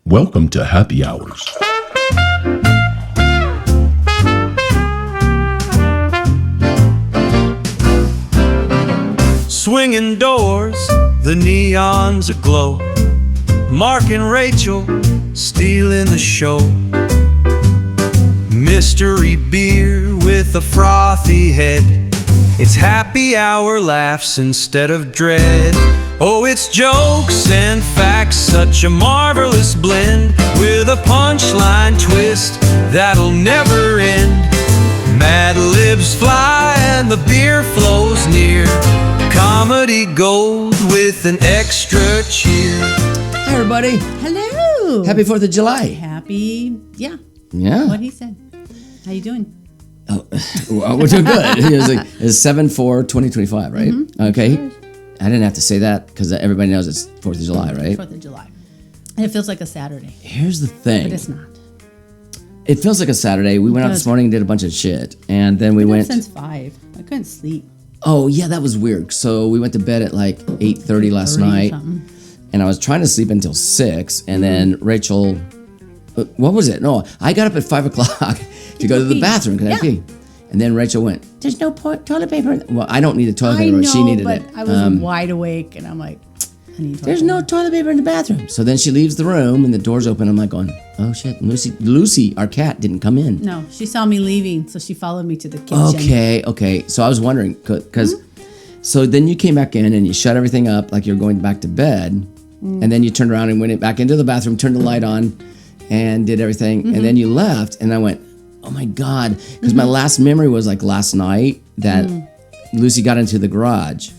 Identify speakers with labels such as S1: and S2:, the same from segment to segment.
S1: Welcome to Happy Hours.
S2: Swinging doors, the neons aglow. Mark and Rachel stealing the show. Mystery beer with a frothy head. It's happy hour laughs instead of dread. Oh, it's jokes and facts, such a marvelous blend, with a punchline twist that'll never end. Mad libs fly and the beer flows near. Comedy gold with an extra cheer.
S3: Hi, everybody.
S4: Hello.
S3: Happy 4th of July.
S4: Happy, yeah.
S3: Yeah.
S4: What he said. How you doing?
S3: Oh, well, we're doing good. It's 7/4/2025, right?
S4: Mm-hmm.
S3: Okay. I didn't have to say that because everybody knows it's 4th of July, right?
S4: 4th of July. And it feels like a Saturday,
S3: Here's the thing.
S4: but it's not.
S3: It feels like a Saturday. We went out this morning and did a bunch of shit. And then we
S4: I've been up
S3: went...
S4: since 5. I couldn't sleep.
S3: Oh, yeah, that was weird. So we went to bed at like 8:30 last
S4: 8:30 or
S3: night.
S4: something.
S3: And I was trying to sleep until 6. And then Rachel... what was it? No, I got up at 5 o'clock to go to the
S4: pee.
S3: bathroom. Can I
S4: Yeah.
S3: pee? And then Rachel went, there's no toilet paper. Well, I don't need a toilet
S4: I
S3: paper,
S4: know,
S3: but she needed
S4: but
S3: it.
S4: I was wide awake, and I'm like, I need
S3: There's no toilet paper in the bathroom. So then she leaves the room and the door's open. I'm like going, oh shit, Lucy, our cat, didn't come in.
S4: No, she saw me leaving, so she followed me to the kitchen.
S3: Okay. So I was wondering, because so then you came back in and you shut everything up like you're going back to bed. And then you turned around and went back into the bathroom, turned the light on and did everything. And then you left and I went, oh my God. Because my last memory was like last night that Lucy got into the garage.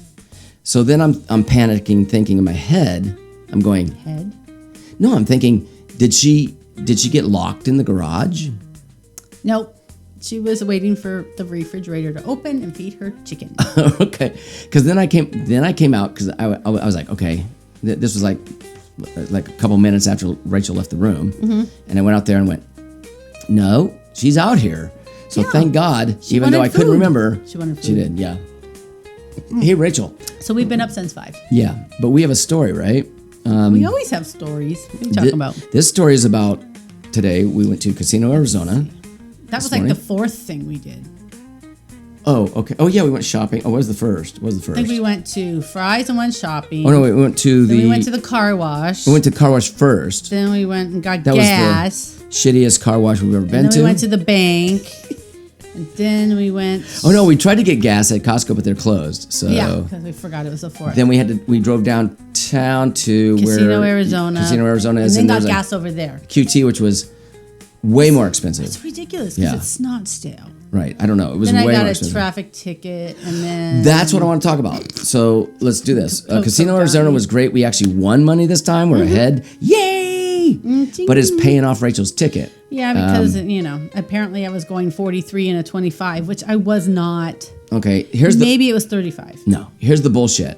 S3: So then I'm panicking, thinking in my head, I'm going,
S4: Head?
S3: no, I'm thinking, did she get locked in the garage?
S4: Nope. She was waiting for the refrigerator to open and feed her chicken.
S3: Okay, because then I came out because I was like, okay, this was like a couple minutes after Rachel left the room, and I went out there and went, no, she's out here. So
S4: Yeah.
S3: thank God,
S4: She
S3: even though I
S4: wanted
S3: couldn't
S4: food.
S3: remember,
S4: She wanted
S3: she
S4: food.
S3: did, yeah. Hey, Rachel.
S4: So we've been up since 5.
S3: Yeah, but we have a story, right?
S4: We always have stories. What are you talking about?
S3: This story is about today. We went to Casino, Arizona.
S4: That was
S3: morning?
S4: like the 4th thing we did.
S3: Oh, okay. Oh, yeah, we went shopping. Oh, what was the first?
S4: I think we went to Fry's and went shopping.
S3: Oh no, we went to
S4: Then we went to the car wash.
S3: we went to car wash first.
S4: Then we went and got
S3: That was the
S4: gas.
S3: shittiest car wash we've ever been
S4: And then
S3: to.
S4: we went to the bank. And then we went.
S3: Oh no, we tried to get gas at Costco, but they're closed. So
S4: Yeah, because we forgot it was the 4th.
S3: then we drove downtown to
S4: Casino,
S3: where
S4: Arizona.
S3: Casino, Arizona
S4: And
S3: is,
S4: then
S3: and
S4: got
S3: there's a
S4: gas over there.
S3: QT, which was way more expensive.
S4: It's ridiculous because
S3: Yeah.
S4: it's not stale.
S3: Right? I don't know. It was
S4: Then I
S3: way
S4: got
S3: more
S4: a
S3: expensive.
S4: traffic ticket, and then
S3: That's what I want to talk about. So let's do this. Casino Arizona
S4: Coke.
S3: was great. We actually won money this time. We're ahead. Yay! But it's paying off Rachel's ticket.
S4: Yeah, because apparently I was going 43 and a 25, which I was not.
S3: Okay, here's
S4: Maybe it was 35.
S3: No, here's the bullshit.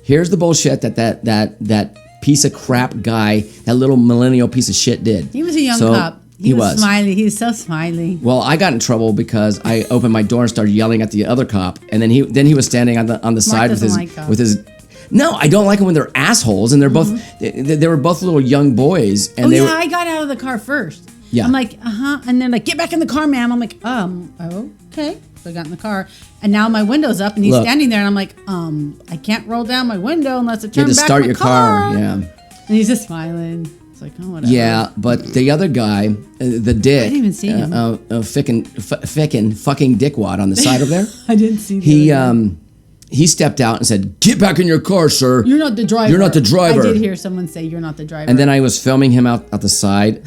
S3: Here's the bullshit that piece of crap guy, that little millennial piece of shit did.
S4: He was a young
S3: So,
S4: cop.
S3: He was.
S4: smiley. He was so smiley.
S3: Well, I got in trouble because I opened my door and started yelling at the other cop, and then he was standing on the side
S4: doesn't like
S3: with his. No, I don't like them when they're assholes, and they're both. They were both little young boys, and
S4: Oh
S3: they
S4: yeah,
S3: were.
S4: I got out of the car first.
S3: Yeah.
S4: I'm like, and they're like, get back in the car, ma'am. I'm like, okay. So I got in the car, and now my window's up, and he's
S3: Look.
S4: standing there, and I'm like, I can't roll down my window unless I
S3: You
S4: turn
S3: had to
S4: back
S3: start
S4: my
S3: your car. Yeah.
S4: And he's just smiling. It's like, oh, whatever.
S3: Yeah, but the other guy, the dick,
S4: I didn't even see him.
S3: fucking dickwad on the side over there.
S4: I didn't see the
S3: He stepped out and said, "Get back in your car, sir."
S4: You're not the driver.
S3: You're not the driver.
S4: I did hear someone say, you're not the driver.
S3: And then I was filming him out the side.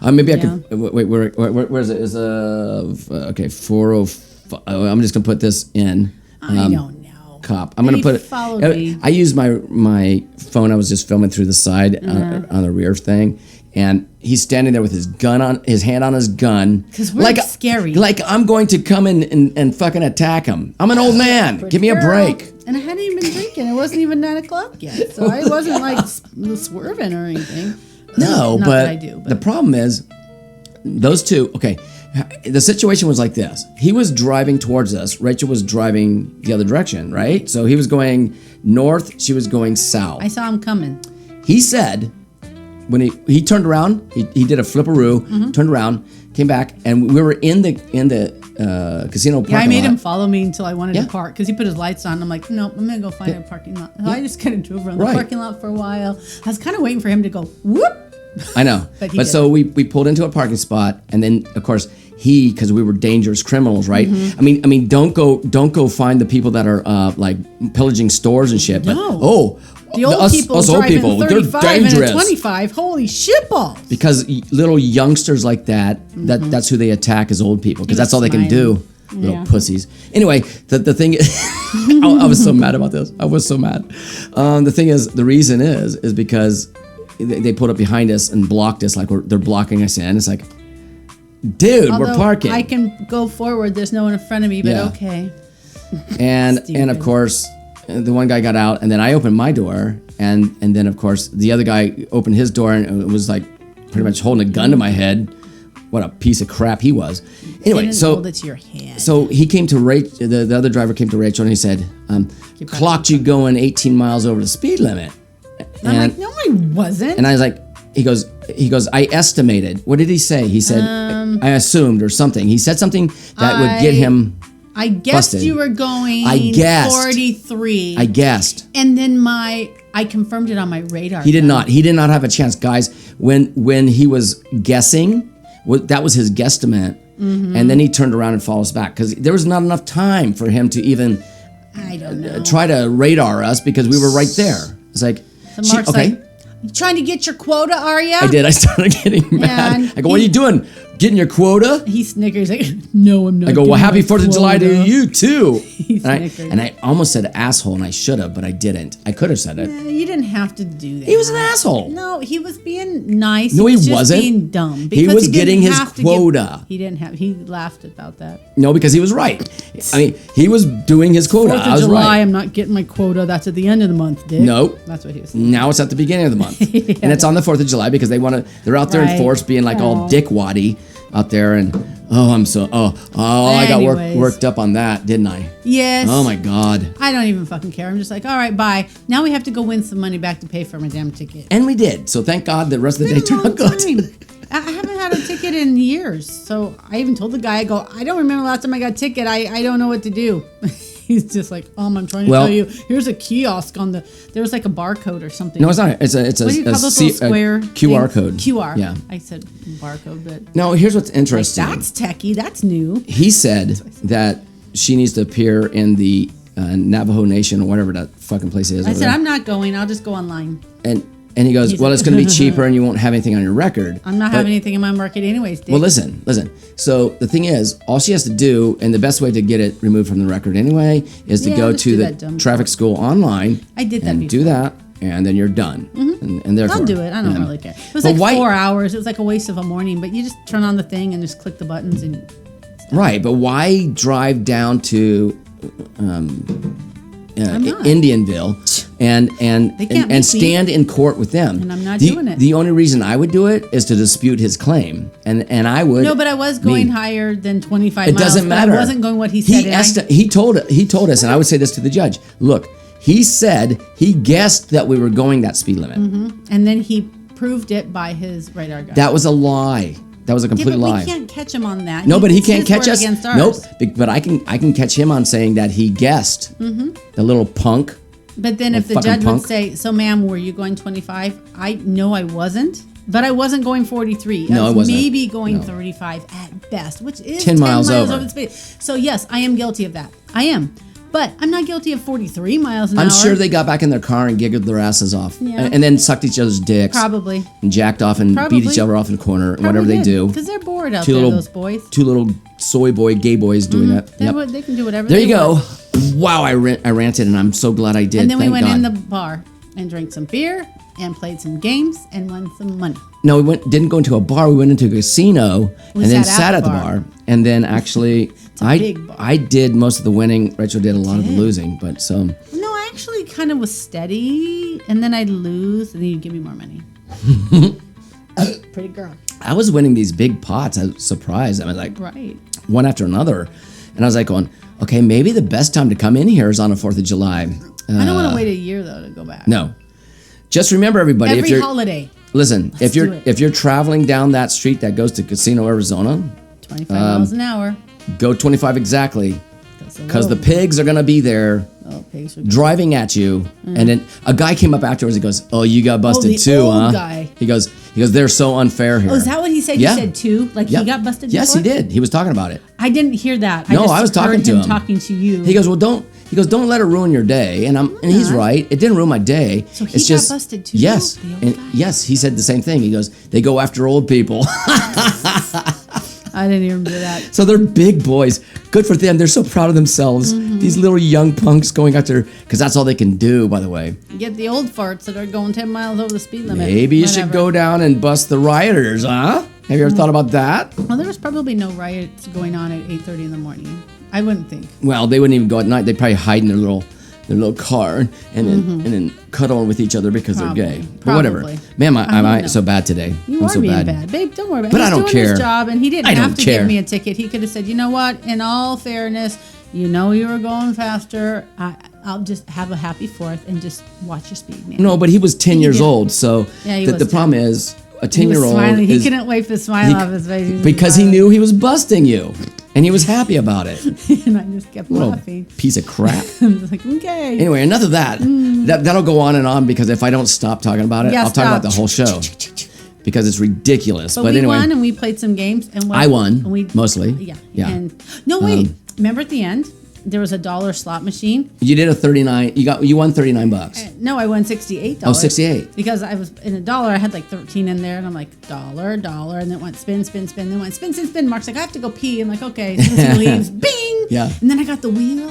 S3: Maybe I could wait. Where is it? Is okay 405. I'm just gonna put this in.
S4: I don't know.
S3: Cop. I'm gonna put it.
S4: followed me.
S3: I used my phone. I was just filming through the side on the rear thing, and he's standing there with his hand on his gun.
S4: 'Cause we're scary.
S3: Like I'm going to come in and fucking attack him. I'm an old man. Give me a
S4: Girl.
S3: break.
S4: And I hadn't even been drinking. It wasn't even 9 o'clock yet, so I wasn't like swerving or anything.
S3: No,
S4: Not
S3: but,
S4: that I do,
S3: the problem is those two. Okay, the situation was like this. He was driving towards us. Rachel was driving the other direction, right? So he was going north. She was going south.
S4: I saw him coming.
S3: He said, when he turned around, he did a flipperoo, turned around, came back, and we were in the casino parking
S4: Yeah, I made
S3: lot.
S4: him follow me until I wanted
S3: Yeah.
S4: to park because he put his lights on. I'm like, nope, I'm gonna go find a parking lot. So I just kind of drove around
S3: Right.
S4: the parking lot for a while. I was kind of waiting for him to go whoop.
S3: I know,
S4: But he
S3: but so we pulled into a parking spot, and then of course because we were dangerous criminals, right? I mean, don't go find the people that are like pillaging stores and shit. But
S4: No. The old people
S3: us old
S4: driving
S3: people,
S4: 35
S3: they're
S4: and
S3: dangerous.
S4: a 25. Holy shitballs.
S3: Because little youngsters like that, that's who they attack as old people, because that's all they can do. Little
S4: Yeah.
S3: pussies. Anyway, the thing I was so mad about this. I was so mad. The thing is, the reason is because they put up behind us and blocked us, like they're blocking us in. It's like, dude, we're
S4: Although
S3: parking.
S4: I can go forward. There's no one in front of me, but
S3: Yeah.
S4: okay.
S3: and of
S4: Stupid.
S3: course, the one guy got out, and then I opened my door, and then of course the other guy opened his door, and it was like pretty much holding a gun to my head. What a piece of crap he was. Anyway,
S4: Didn't
S3: so
S4: hold it to your hand.
S3: so he came to Rachel. The other driver came to Rachel, and he said, "Clocked you going 18 miles over the speed limit."
S4: I'm like, no, I wasn't.
S3: And I was like, he goes, I estimated. What did he say? He said, I assumed or something. He said something that would get him.
S4: I guessed
S3: busted.
S4: you were going
S3: I guessed.
S4: 43.
S3: I guessed.
S4: And then I confirmed it on my radar.
S3: He did not. He did not have a chance, guys. When he was guessing, that was his guesstimate, and then he turned around and followed us back because there was not enough time for him to even
S4: I don't know.
S3: try to radar us because we were right there. It's like,
S4: So Mark's like, you trying to get your quota, are you?
S3: I did. I started getting mad.
S4: and
S3: I go, what are you doing? Getting your quota?
S4: He snickers like, no, I'm not.
S3: I go, well,
S4: doing
S3: happy
S4: my
S3: 4th of July to
S4: quota."
S3: you too.
S4: He snickered.
S3: And I almost said asshole, and I should have, but I didn't. I could have said it.
S4: You didn't have to do that.
S3: He was an asshole.
S4: No, he was being nice.
S3: No, he
S4: was just
S3: wasn't.
S4: being dumb.
S3: He
S4: because
S3: was
S4: didn't
S3: getting his
S4: have to
S3: quota.
S4: He didn't have. He laughed about that.
S3: No, because he was right. I mean, he was doing his quota.
S4: 4th
S3: I
S4: of
S3: was
S4: July,
S3: right.
S4: I'm not getting my quota. That's at the end of the month, Dick.
S3: Nope.
S4: That's what he was saying.
S3: Now it's at the beginning of the month, and it's on the 4th of July because they're out there in
S4: Right.
S3: force, being like all
S4: Oh.
S3: dickwaddy out there, and I got
S4: Anyways.
S3: worked up on that, didn't I?
S4: Yes.
S3: Oh my God.
S4: I don't even fucking care. I'm just like, all right, bye. Now we have to go win some money back to pay for my damn ticket.
S3: And we did. So thank God the rest of the day
S4: It's been a
S3: turned
S4: long
S3: out good.
S4: time. I haven't had a ticket in years. So I even told the guy, I go, I don't remember last time I got a ticket. I don't know what to do. He's just like, I'm trying to
S3: Well-
S4: tell you, here's a kiosk there was like a barcode or something.
S3: No, it's not. It's a
S4: What do you call those little square
S3: QR
S4: things?
S3: code.
S4: QR.
S3: Yeah.
S4: I said barcode, but
S3: Now here's what's
S4: like,
S3: interesting.
S4: that's techie. That's new.
S3: He said that she needs to appear in the Navajo Nation or whatever that fucking place is.
S4: I
S3: over
S4: said,
S3: there.
S4: I'm not going. I'll just go online.
S3: And he goes,
S4: He's
S3: well,
S4: like-
S3: it's going to be cheaper and you won't have anything on your record.
S4: I'm not
S3: But-
S4: having anything in my market anyways, Dick.
S3: Well, listen. So the thing is, all she has to do, and the best way to get it removed from the record anyway, is to
S4: Yeah,
S3: go
S4: just
S3: to
S4: do
S3: the
S4: that dumb
S3: traffic school online.
S4: I did that
S3: and do
S4: before.
S3: that, and then you're done. And therefore,
S4: I'll do it. I don't
S3: yeah.
S4: really care. It was
S3: But
S4: like
S3: why-
S4: 4 hours. It was like a waste of a morning, but you just turn on the thing and just click the buttons and
S3: Right, but why drive down to
S4: I'm not.
S3: Indianville and
S4: They can't make me.
S3: and stand in court with them?
S4: And I'm not doing it.
S3: The only reason I would do it is to dispute his claim, and I would.
S4: No, but I was going
S3: me.
S4: higher than 25
S3: It
S4: miles.
S3: doesn't
S4: but
S3: matter.
S4: I wasn't going what he said.
S3: He told us, and I would say this to the judge. Look, he said he guessed that we were going that speed limit.
S4: And then he proved it by his radar gun.
S3: That was a lie. That was a
S4: yeah,
S3: complete
S4: but
S3: lie.
S4: we can't catch him on that.
S3: No, but he
S4: It's
S3: can't
S4: his
S3: catch
S4: word
S3: us.
S4: against ours.
S3: Nope. But I can catch him on saying that he guessed. The little punk.
S4: But then if the
S3: fucking
S4: judge
S3: punk.
S4: would say, so ma'am, were you going 25? I know I wasn't. But I wasn't going 43.
S3: No,
S4: I
S3: I wasn't.
S4: maybe going
S3: No.
S4: 35 at best, which is
S3: 10 miles over.
S4: the speed. So yes, I am guilty of that. I am. But I'm not guilty of 43 miles an hour.
S3: I'm sure they got back in their car and giggled their asses off,
S4: Yeah.
S3: and then sucked each other's dicks,
S4: Probably.
S3: and jacked off and
S4: Probably.
S3: beat each other off in the corner, and whatever they do.
S4: Because they're bored out
S3: Two
S4: there,
S3: little-
S4: those boys.
S3: Two little soy boy, gay boys doing that.
S4: They,
S3: Yep.
S4: they can do whatever
S3: There
S4: they
S3: you go.
S4: want.
S3: Wow, I ranted, and I'm so glad I did.
S4: And then we
S3: Thank
S4: went
S3: God.
S4: in the bar and drank some beer and played some games and won some money.
S3: No, didn't go into a bar. We went into a casino
S4: We
S3: and then
S4: sat
S3: sat
S4: at
S3: at
S4: the
S3: the
S4: bar.
S3: bar. And then actually,
S4: a big bar.
S3: I did most of the winning. Rachel did a lot of the
S4: did.
S3: losing, but so
S4: No, I actually kind of was steady, and then I'd lose, and then you'd give me more money. Pretty girl.
S3: I was winning these big pots. I was surprised. I mean, like
S4: Right.
S3: one after another, and I was like going, okay, maybe the best time to come in here is on the 4th of July.
S4: I don't want to wait a year, though, to go back.
S3: No, just remember, everybody,
S4: Every holiday.
S3: Listen,
S4: Let's do it.
S3: if you're traveling down that street that goes to Casino, Arizona,
S4: 25 miles an hour.
S3: go 25 exactly, because the
S4: little-
S3: pigs are gonna be there
S4: Oh, pigs are
S3: driving at you. And then a guy came up afterwards. He goes, "Oh, you got busted
S4: the
S3: too,
S4: old
S3: huh?"
S4: guy.
S3: He goes, "They're so unfair here."
S4: Oh, is that what he said?
S3: Yeah.
S4: He said two? Like
S3: Yeah.
S4: he got busted
S3: Yes,
S4: before?
S3: he did. He was talking about it.
S4: I didn't hear that.
S3: No,
S4: just
S3: I was talking
S4: heard
S3: to him.
S4: talking to you.
S3: He goes, "Well, don't." He goes, "Don't let it ruin your day." And he's right. It didn't ruin my day.
S4: So he
S3: it's
S4: got
S3: just
S4: busted too,
S3: Yes,
S4: the old
S3: and
S4: guy?
S3: yes, he said the same thing. He goes, "They go after old people."
S4: I didn't even do that.
S3: So they're big boys. Good for them. They're so proud of themselves.
S4: Mm-hmm.
S3: These little young punks going after, because that's all they can do, by the way.
S4: Get the old farts that are going 10 miles over the speed limit.
S3: Maybe you should
S4: Whatever.
S3: go down and bust the rioters, huh? Have you ever thought about that?
S4: Well, there was probably no riots going on at 8:30 in the morning. I wouldn't think.
S3: Well, they wouldn't even go at night. They'd probably hide in their little car and then cuddle with each other because
S4: Probably.
S3: they're gay. But whatever.
S4: Probably.
S3: Man,
S4: I
S3: I'm
S4: don't know.
S3: so bad today.
S4: You
S3: I'm
S4: are
S3: so
S4: being bad. Babe, don't worry about it.
S3: But I
S4: He's
S3: don't
S4: doing
S3: care.
S4: his job, and he didn't
S3: I
S4: have
S3: don't
S4: to
S3: care.
S4: give me a ticket. He could have said, you know what? In all fairness, you know you were going faster. I'll just have a happy 4th and just watch your speed, man.
S3: No, but he was 10 years
S4: did.
S3: old. So
S4: Yeah, he
S3: the
S4: was
S3: problem is a
S4: he was
S3: 10-year-old
S4: smiling. He
S3: is
S4: couldn't wipe the smile off his face. was
S3: because he
S4: smiling.
S3: knew he was busting you. And he was happy about it.
S4: And I just kept
S3: Little
S4: laughing.
S3: piece of crap.
S4: I'm just like, okay.
S3: Anyway, enough of that. That'll go on and on because if I don't stop talking about it,
S4: Yeah,
S3: I'll talk about the
S4: stop.
S3: whole show because it's ridiculous.
S4: But
S3: But
S4: we
S3: anyway,
S4: won and we played some games. And
S3: I won,
S4: and we,
S3: mostly.
S4: Yeah.
S3: Yeah.
S4: And no, wait. Remember at the end, there was a $1 slot machine.
S3: you did a 39. You won $39.
S4: No, I won $68.
S3: Oh, 68.
S4: Because I was in $1. I had like 13 in there, and I'm like dollar, and then it went spin, spin, spin, then went spin, spin, spin. Mark's like, I have to go pee. I'm like, okay. As soon as he leaves, bing.
S3: Yeah.
S4: And then I got the wheel,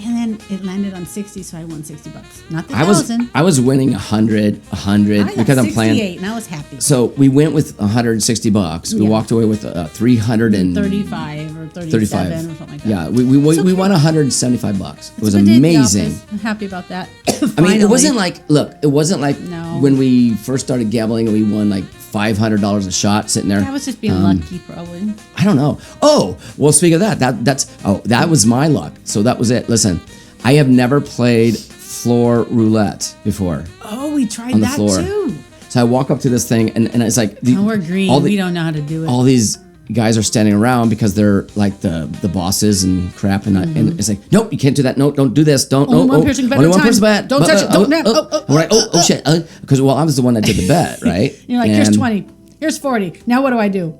S4: and then it landed on 60, so I won $60. Not the
S3: I was
S4: 1,000.
S3: I was winning 100
S4: I got
S3: because I'm
S4: 68,
S3: playing.
S4: and I was happy.
S3: So we went with $160. We
S4: Yeah.
S3: walked away with 335
S4: 35 or 37 or something like that.
S3: Yeah, we won $175. It was
S4: It's a good day at the
S3: amazing.
S4: office. I'm happy about that.
S3: I mean, it wasn't
S4: Finally.
S3: like it wasn't like
S4: No.
S3: when we first started gambling and we won like $500 a shot sitting there.
S4: I was just being lucky, probably.
S3: I don't know. Oh, well, speak of that, that was my luck. So that was it. Listen, I have never played floor roulette before
S4: Oh, we tried
S3: on the
S4: that
S3: floor.
S4: too.
S3: So I walk up to this thing and it's like
S4: Oh, we're green.
S3: all the-
S4: We don't know how to do it.
S3: all these guys are standing around because they're like the bosses and crap and it's like, nope, you can't do that. No, don't do this. Don't.
S4: Only
S3: no,
S4: one
S3: oh,
S4: person can bet
S3: only
S4: at a
S3: one
S4: time.
S3: person bet.
S4: Don't touch it. Don't- oh.
S3: Right. Oh shit. Because I was the one that did the bet, right?
S4: You're like, here's
S3: And-
S4: 20. Here's 40. Now what do I do?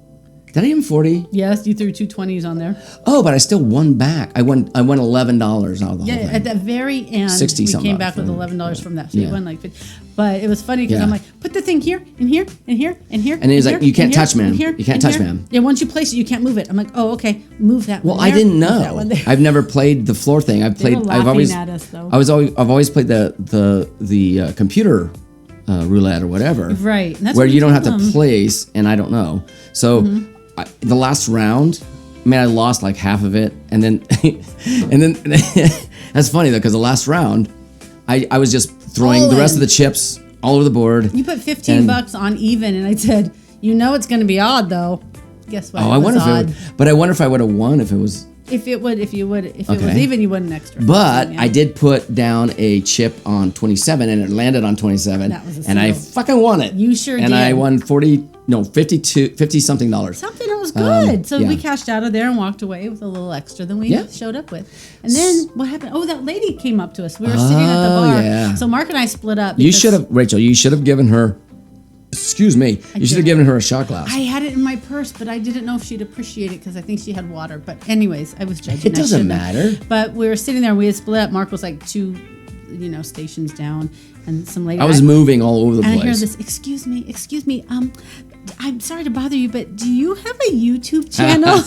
S3: Did I even 40?
S4: Yes, you threw two 20s on there.
S3: Oh, but I still won back. I won $11 out of the
S4: Yeah,
S3: whole thing.
S4: at the very end,
S3: 60
S4: we
S3: something
S4: came back with
S3: from-
S4: $11 from that. So you
S3: Yeah.
S4: won like 50. But it was funny because
S3: Yeah.
S4: I'm like, put the thing here, and here, and here, and here.
S3: And he's
S4: and
S3: like,
S4: here,
S3: "You can't
S4: and here,
S3: touch, man.
S4: and here,
S3: You can't
S4: and
S3: touch,
S4: here."
S3: man.
S4: Yeah, once you place it, you can't move it. I'm like, oh, okay, move that
S3: Well,
S4: one
S3: I
S4: there,
S3: didn't
S4: move that
S3: know.
S4: one there.
S3: I've never played the floor thing. I've played.
S4: were
S3: I've
S4: laughing
S3: always.
S4: at us, though.
S3: I've always played the computer roulette or whatever.
S4: Right, and that's
S3: where
S4: what we
S3: you don't have
S4: told
S3: to
S4: them.
S3: place, and I don't know. So the last round, I mean, I lost like half of it, and then that's funny though because the last round, I was just throwing
S4: All
S3: the rest
S4: in.
S3: of the chips all over the board.
S4: You put 15
S3: And-
S4: bucks on even, and I said, you know it's going to be odd, though. Guess what?
S3: Oh,
S4: it
S3: I
S4: was
S3: wonder if
S4: odd.
S3: it would, but I wonder if I would have won if it was.
S4: If it was
S3: Okay.
S4: even, you wouldn't extra.
S3: But
S4: Yeah.
S3: I did put down a chip on 27 and it landed on 27
S4: That was a
S3: and I
S4: steal.
S3: fucking won it.
S4: You sure
S3: and I
S4: did.
S3: won 50 something dollars.
S4: Something that was good. So
S3: yeah.
S4: we cashed out of there and walked away with a little extra than we
S3: Yeah.
S4: showed up with. And then what happened? Oh, that lady came up to us. We were sitting at the bar.
S3: yeah.
S4: So Mark and I split up.
S3: You
S4: because
S3: should have, Rachel, you should have given her, excuse me, you should have
S4: did.
S3: given her a shot glass.
S4: I had it in my purse, but I didn't know if she'd appreciate it because I think she had water. But anyways, I was judging.
S3: It
S4: I
S3: doesn't
S4: shouldn't have.
S3: matter.
S4: But we were sitting there. We had split up. Mark was like two, stations down, and some lady.
S3: I was moving all over the
S4: And I hear
S3: place.
S4: this, excuse me, I'm sorry to bother you, but do you have a YouTube channel?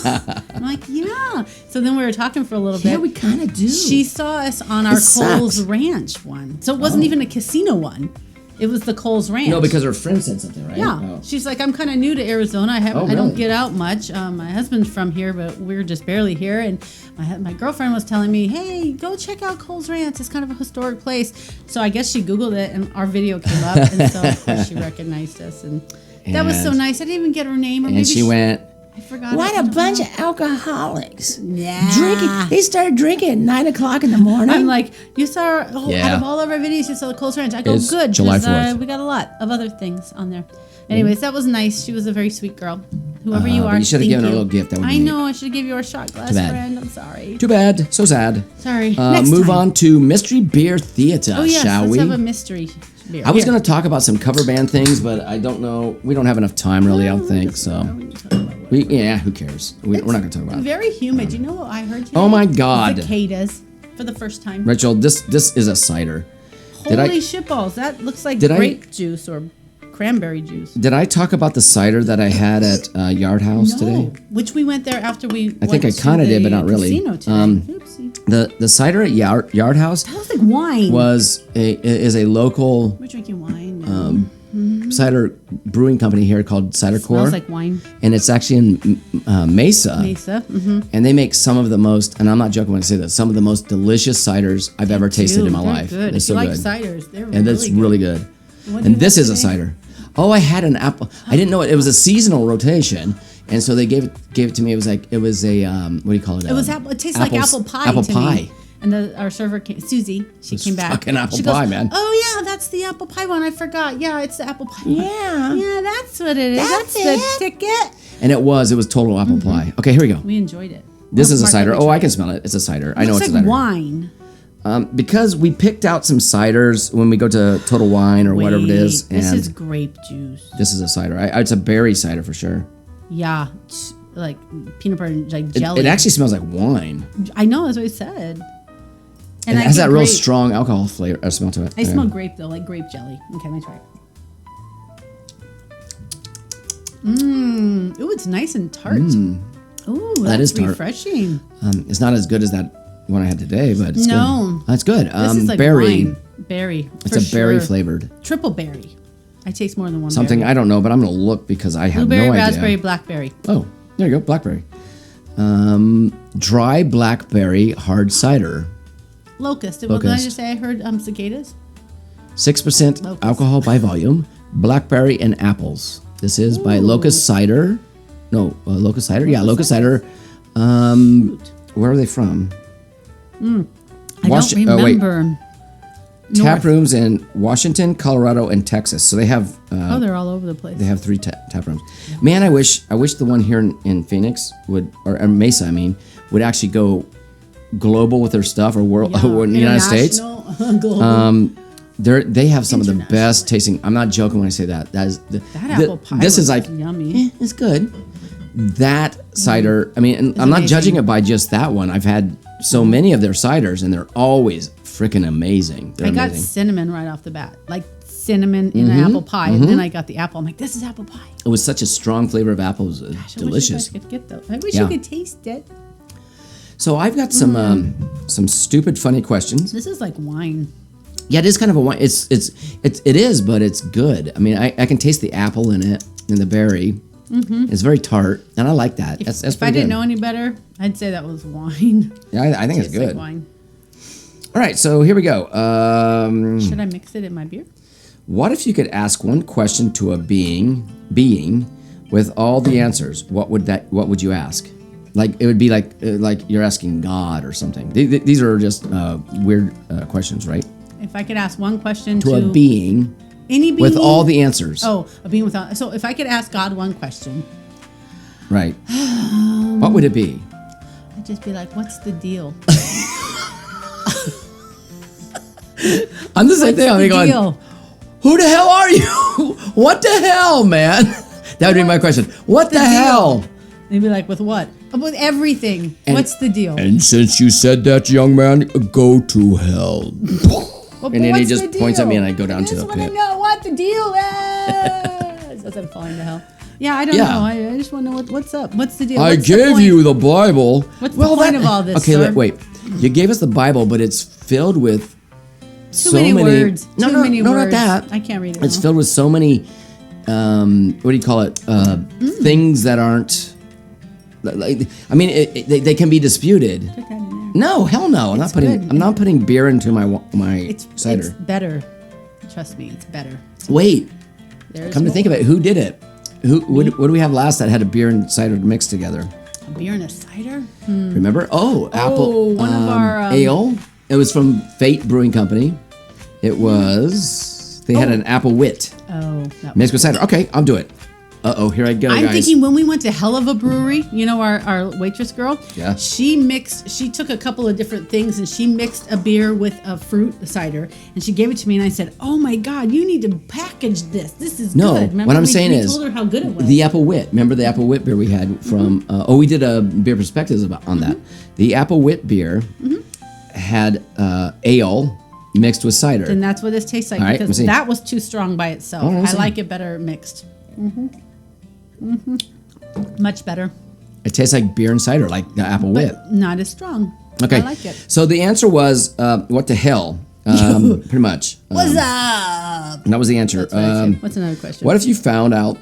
S4: I'm like, yeah. So then we were talking for a little bit.
S3: Yeah, we kind of do.
S4: She saw us on our
S3: It sucks.
S4: Coles Ranch one. So it wasn't even a casino one. It was the Coles Ranch.
S3: No, because her friend said something, right?
S4: Yeah.
S3: Oh.
S4: She's like, I'm kind of new to Arizona. I
S3: Oh,
S4: don't
S3: really?
S4: get out much. My husband's from here, but we're just barely here. And my girlfriend was telling me, hey, go check out Coles Ranch. It's kind of a historic place. So I guess she Googled it and our video came up. And so of course she recognized us. And that was so
S3: And-
S4: nice. I didn't even get her name. Or maybe
S3: And she went,
S4: I forgot.
S1: What
S4: I
S1: a
S4: don't
S1: bunch
S4: know.
S1: of alcoholics.
S4: Yeah.
S1: Drinking. They started drinking at 9 o'clock in the morning.
S4: I'm like, you saw,
S3: Yeah.
S4: out of all of our videos, you saw the Coles Ranch. I go,
S3: It's
S4: good.
S3: July
S4: 'cause,
S3: 4th.
S4: we got a lot of other things on there. Anyways, that was nice. She was a very sweet girl. Whoever you
S3: but
S4: are,
S3: you should have
S4: thank
S3: given her a
S4: you.
S3: little gift. That would
S4: I
S3: be neat.
S4: know. I should have given you our shot glass,
S3: Too bad.
S4: friend. I'm sorry.
S3: Too bad. So sad.
S4: Sorry. Next
S3: Move
S4: time.
S3: on to Mystery Beer Theater,
S4: Oh yes,
S3: shall
S4: let's
S3: we?
S4: have a mystery beer.
S3: I was
S4: Here.
S3: going to talk about some cover band things, but I don't know. We don't have enough time, really, I don't think. So, who cares? We're not going to talk about it.
S4: Very humid. You know what I heard today?
S3: Oh my God.
S4: Cicadas for the first time.
S3: Rachel, this is a cider.
S4: Holy shitballs! That looks like
S3: Did I-
S4: grape juice or cranberry juice.
S3: Did I talk about the cider that I had at Yard House
S4: No,
S3: today?
S4: which we went there after we.
S3: I think I kinda did, but not really.
S4: Casino today. Oopsie.
S3: The cider at Yard House
S4: That was like wine.
S3: is a local
S4: We're drinking wine.
S3: cider brewing company here called Cider Core,
S4: Smells like wine.
S3: and it's actually in Mesa.
S4: Mesa. Mm-hmm.
S3: And they make some of the most, and I'm not joking when I say this, some of the most delicious ciders I've ever tasted in my
S4: They're
S3: life.
S4: Good.
S3: They're
S4: If
S3: so
S4: you like
S3: good.
S4: ciders, they're
S3: And that's really good.
S4: What do
S3: And
S4: you
S3: this
S4: have
S3: is a
S4: today?
S3: cider. Oh, I had an apple. I didn't know it was a seasonal rotation, and so they gave it to me. It was a what do you call it?
S4: It was apple. It tastes like apple pie.
S3: Apple
S4: to
S3: pie.
S4: Me. And our server, Susie, she came back.
S3: fucking apple
S4: She goes,
S3: pie, man.
S4: Oh yeah, that's the apple pie one. I forgot. Yeah, it's the apple pie. one."
S1: Yeah.
S4: Yeah, that's what it is.
S1: That's
S4: the
S1: it.
S4: ticket.
S3: And it was total apple pie. Okay, here we go.
S4: We enjoyed it.
S3: This is a
S4: Mark,
S3: cider.
S4: let me
S3: Oh,
S4: try
S3: I can smell it. It's a cider. I know
S4: Looks
S3: it's
S4: like
S3: a cider.
S4: wine.
S3: Because we picked out some ciders when we go to Total Wine or whatever it is,
S4: Wait, this
S3: and
S4: is grape juice.
S3: this is a cider. It's a berry cider for sure.
S4: Yeah, it's like peanut butter, like
S3: It,
S4: jelly.
S3: it actually smells like wine.
S4: I know that's what I said.
S3: And it
S4: I
S3: has
S4: get
S3: that real
S4: grape.
S3: strong alcohol flavor smell to it.
S4: I smell grape though, like grape jelly. Okay, let me try it. Ooh, it's nice and tart. Ooh, that's
S3: is tart.
S4: refreshing.
S3: It's not as good as that one I had today, but it's
S4: No.
S3: good. That's good.
S4: This is like
S3: berry.
S4: wine. Berry.
S3: It's
S4: for
S3: a berry
S4: sure.
S3: flavored.
S4: Triple berry. I taste more than one
S3: Something
S4: berry.
S3: I don't know, but I'm gonna look because I have
S4: Blueberry,
S3: no idea.
S4: raspberry, blackberry.
S3: Oh, there you go, blackberry. Dry blackberry hard cider.
S4: Locust. What did I
S3: Locust.
S4: just say? I heard cicadas.
S3: 6%
S4: Locust.
S3: alcohol by volume. Blackberry and apples. This is by Locust Cider. No, Locust Cider. Yeah, Locust Cider. Where are they from?
S4: I
S3: Wash-
S4: don't
S3: oh, wait.
S4: remember.
S3: Tap rooms in Washington, Colorado, and Texas. So they have
S4: Oh, they're all over the place.
S3: they have 3 tap rooms. Man, I wish the one here in Phoenix would or Mesa, I mean, would actually go global with their stuff or world or in the United States.
S4: International, global.
S3: They have some of the
S4: Internationally.
S3: best tasting. I'm not joking when I say that. That is
S4: that apple pie.
S3: This is
S4: looks
S3: like
S4: yummy.
S3: it's good. That cider, I mean, and I'm not
S4: amazing.
S3: judging it by just that one. I've had so many of their ciders, and they're always freaking amazing. They're
S4: I got
S3: amazing.
S4: cinnamon right off the bat, like cinnamon in an apple pie, and then I got the apple. I'm like, this is apple pie.
S3: It was such a strong flavor of apple. It was
S4: Gosh,
S3: delicious.
S4: I wish you guys could get those. I wish
S3: Yeah.
S4: you could taste it.
S3: So I've got some stupid, funny questions.
S4: This is like wine.
S3: Yeah, it is kind of a wine. It is, but it's good. I mean, I can taste the apple in it and the berry. It's very tart, and I like that. That's
S4: If I
S3: pretty
S4: didn't
S3: good.
S4: know any better, I'd say that was wine.
S3: Yeah, I think it's
S4: Tastes like
S3: good.
S4: wine.
S3: All right, so here we go.
S4: Should I mix it in my beer?
S3: What if you could ask one question to a being with all the answers? What would you ask? Like it would be like you're asking God or something. These are just weird questions, right?
S4: If I could ask one question
S3: To a being
S4: any being
S3: with all the answers.
S4: Oh, a being without. So if I could ask God one question,
S3: Right. What would it be?
S4: I'd just be like, "What's the deal?
S3: I'm the same
S4: What's
S3: thing. I'm
S4: the
S3: going,
S4: deal?"
S3: who the hell are you? What the hell, man? That would be my question. What the hell?
S4: They'd be like, "With what? With everything. What's the deal?"
S3: And since you said that, young man, go to hell.
S4: Well,
S3: and then he
S4: what's
S3: just
S4: the
S3: points at me
S4: deal?
S3: and I go down
S4: I
S3: to
S4: just
S3: the
S4: want to
S3: pit.
S4: know what the deal is. As I'm falling to hell. Yeah, I don't
S3: Yeah.
S4: know. I just want to know what's up. What's the deal?
S3: I
S4: What's the
S3: gave
S4: point?
S3: you the Bible.
S4: What's the point of all this,
S3: Okay,
S4: sir?
S3: wait. You gave us the Bible, but it's filled with
S4: Too many words.
S3: No,
S4: Too
S3: no,
S4: many
S3: no,
S4: words.
S3: not that.
S4: I can't read it.
S3: It's
S4: now.
S3: filled with so many. What do you call it? Things that aren't. Like, I mean, they can be disputed.
S4: Put that in there.
S3: No, hell no. I'm not
S4: It's
S3: putting.
S4: good.
S3: I'm not putting beer into my
S4: It's
S3: cider.
S4: better. Trust me, it's better.
S3: Wait.
S4: There's
S3: Come to think of it, who did it? What do we have last that had a beer and cider mixed together?
S4: a beer and a cider.
S3: Remember? Oh, apple.
S4: one of our,
S3: ale. It was from Fate Brewing Company. It was. They had an apple wit.
S4: Oh, that
S3: Mixed with cider. Okay, I'll do it. Uh-oh, here I go,
S4: I'm
S3: guys.
S4: thinking when we went to Hell of a Brewery, you know, our waitress girl,
S3: Yeah.
S4: she took a couple of different things and she mixed a beer with a fruit cider and she gave it to me and I said, oh my God, you need to package this. This is
S3: No,
S4: good. Remember
S3: what I'm
S4: we
S3: saying is
S4: told her how good it was.
S3: the Apple Wit. Remember the Apple Wit beer we had from? We did a beer perspectives on that. The Apple Wit beer had ale mixed with cider.
S4: And that's what this tastes like
S3: All right, let me
S4: because
S3: see.
S4: that was too strong by itself.
S3: Oh, let me
S4: I
S3: see.
S4: like it better mixed. Much better.
S3: It tastes like beer and cider, like the Apple Wit.
S4: Not as strong.
S3: Okay,
S4: I like it.
S3: so the answer was what the hell, pretty much.
S4: What's up?
S3: And that was the answer.
S4: That's what I said. What's another question?
S3: What if you found out?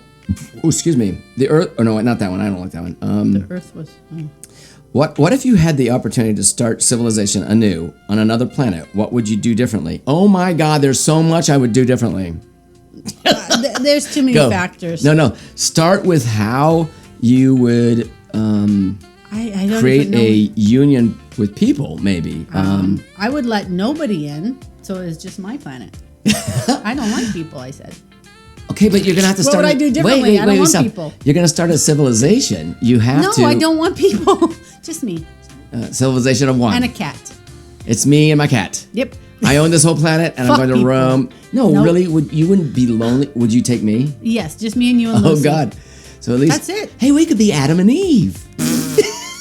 S3: Oh, excuse me. The Earth. Oh no, not that one. I don't like that one.
S4: The Earth was. Oh.
S3: What if you had the opportunity to start civilization anew on another planet? What would you do differently? Oh my God, there's so much I would do differently.
S4: There's too many
S3: Go.
S4: factors.
S3: No. Start with how you would
S4: I don't
S3: create
S4: even know.
S3: a union with people, maybe.
S4: I would let nobody in, so it's just my planet. I don't like people, I said.
S3: Okay, but you're gonna have to
S4: What
S3: start.
S4: would I do differently? I don't want
S3: stop.
S4: people.
S3: You're gonna start a civilization. You have
S4: No,
S3: to.
S4: I don't want people. Just me
S3: Civilization of one.
S4: and a cat.
S3: It's me and my cat.
S4: Yep.
S3: I own this whole planet, and
S4: Fuck
S3: I'm going to
S4: people.
S3: roam. No,
S4: Nope.
S3: really, you wouldn't be lonely? Would you take me?
S4: Yes, just me and you and
S3: Oh
S4: Lucy.
S3: God! So at least
S4: That's it.
S3: Hey, we could be Adam and Eve.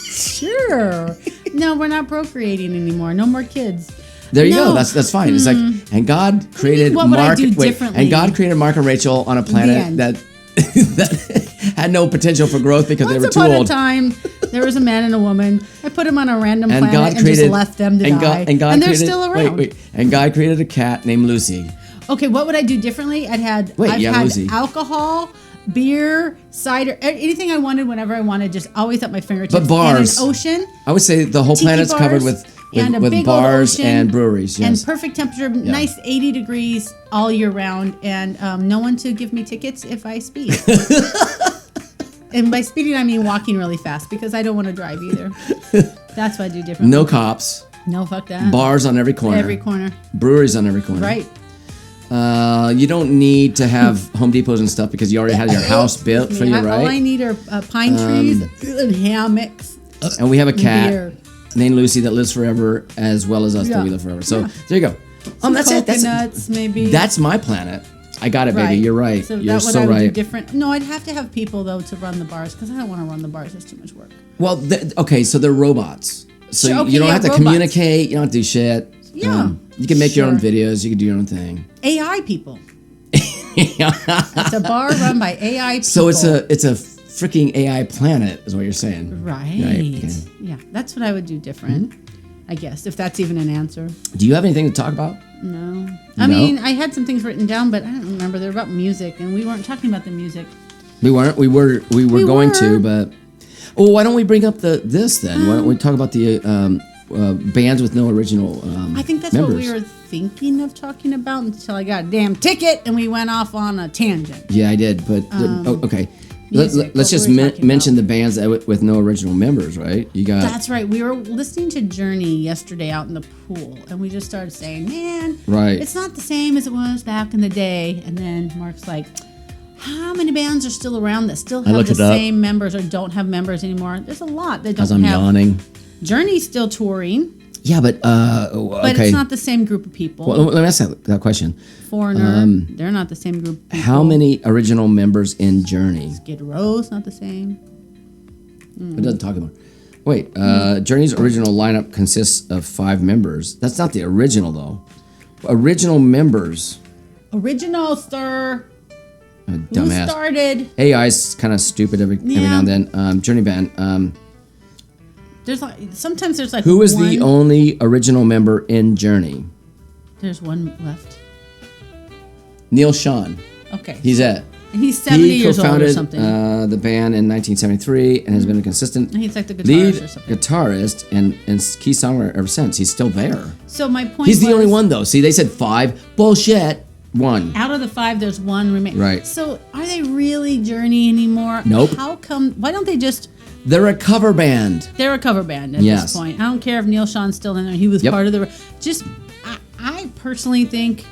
S4: Sure. No, we're not procreating anymore. No more kids.
S3: There you
S4: No.
S3: go. That's fine. It's like, and God created
S4: What would I
S3: Mark.
S4: do differently?
S3: And God created Mark and Rachel on a planet
S4: end.
S3: that that had no potential for growth because they were
S4: Once
S3: too
S4: upon a
S3: old.
S4: time, there was a man and a woman. I put them on a random
S3: And
S4: planet
S3: God
S4: and
S3: created
S4: just left them to die.
S3: and God
S4: and they're
S3: created,
S4: still around.
S3: Wait. And God created a cat named Lucy.
S4: Okay, what would I do differently? I've had
S3: Lucy.
S4: alcohol, beer, cider, anything I wanted whenever I wanted, just always at my fingertips.
S3: But bars.
S4: And an ocean.
S3: I would say the whole
S4: Tiki
S3: planet's
S4: bars,
S3: covered with
S4: and a big old
S3: bars
S4: ocean,
S3: and breweries. Yes.
S4: And perfect temperature, nice 80 degrees all year round, and no one to give me tickets if I speed. And by speeding, I mean walking really fast because I don't want to drive either. That's what I do differently.
S3: No cops.
S4: No, fuck that.
S3: Bars on every corner.
S4: Every corner.
S3: Breweries on every corner.
S4: Right.
S3: You don't need to have Home Depots and stuff because you already have your house built for you,
S4: All I
S3: right?
S4: need are pine trees and hammocks.
S3: And we have a cat
S4: beer.
S3: named Lucy that lives forever, as well as us that
S4: Yeah.
S3: we live forever. So there you go. That's it.
S4: Coconuts, maybe.
S3: That's my planet. I got it, baby.
S4: Right.
S3: You're right.
S4: So
S3: You're
S4: that what
S3: so
S4: I would do
S3: right.
S4: different. No, I'd have to have people though to run the bars because I don't want to run the bars. It's too much work.
S3: Well, okay, so they're robots. So
S4: Sure, okay,
S3: you don't
S4: yeah,
S3: have to
S4: robots.
S3: communicate. You don't have to do shit.
S4: Yeah,
S3: you can make your own
S4: sure.
S3: videos. You can do your own thing.
S4: AI people. It's a bar run by AI people.
S3: So it's a freaking AI planet, is what you're saying.
S4: right.
S3: okay.
S4: Yeah, that's what I would do different. I guess if that's even an answer.
S3: Do you have anything to talk about?
S4: No. I
S3: No?
S4: mean, I had some things written down, but I don't remember. They're about music, and we weren't talking about the music.
S3: We weren't. We were going
S4: were.
S3: to, but why don't we bring up this then? Why don't we talk about the bands with no original
S4: I think that's
S3: members?
S4: what we were thinking of talking about until I got a damn ticket and we went off on a tangent.
S3: Yeah, I did, but okay.
S4: music,
S3: Let's
S4: what
S3: just
S4: were we talking
S3: mention
S4: about?
S3: the bands that with no original members, right? You got
S4: That's right. We were listening to Journey yesterday out in the pool, and we just started saying, "Man,
S3: Right.
S4: it's not the same as it was back in the day." And then Mark's like, "How many bands are still around that still have
S3: looked
S4: the
S3: it up.
S4: same members or don't have members anymore?" There's a lot that don't
S3: as I'm
S4: have.
S3: yawning.
S4: Journey's still touring,
S3: Yeah, but
S4: but
S3: okay.
S4: it's not the same group of people.
S3: Well, let me ask that question.
S4: Foreigner, they're not the same group of people.
S3: How many original members in Journey?
S4: Skid Row's not the same.
S3: It doesn't talk about. Wait, Journey's original lineup consists of 5 members. That's not the original though. Original members.
S4: Original, sir. Who
S3: Dumbass.
S4: started?
S3: AI's kind of stupid every now
S4: Yeah.
S3: and then. Journey band.
S4: There's like sometimes there's like
S3: Who is
S4: one,
S3: the only original member in Journey?
S4: There's one left.
S3: Neil Sean.
S4: Okay.
S3: He's it.
S4: And he's 70
S3: He
S4: years old or
S3: co-founded
S4: something.
S3: the band in 1973 and has been a consistent
S4: And he's like the guitarist
S3: lead
S4: or something.
S3: guitarist and key songwriter ever since. He's still there.
S4: So my point
S3: He's the only
S4: was,
S3: one though. See, they said 5. Bullshit. 1.
S4: Out of the 5, there's one remaining.
S3: Right.
S4: So are they really Journey anymore?
S3: Nope.
S4: How come? Why don't they just?
S3: They're a cover band.
S4: They're a cover band at
S3: Yes.
S4: this point. I don't care if Neil Sean's still in there. He was
S3: Yep.
S4: part of the. I personally think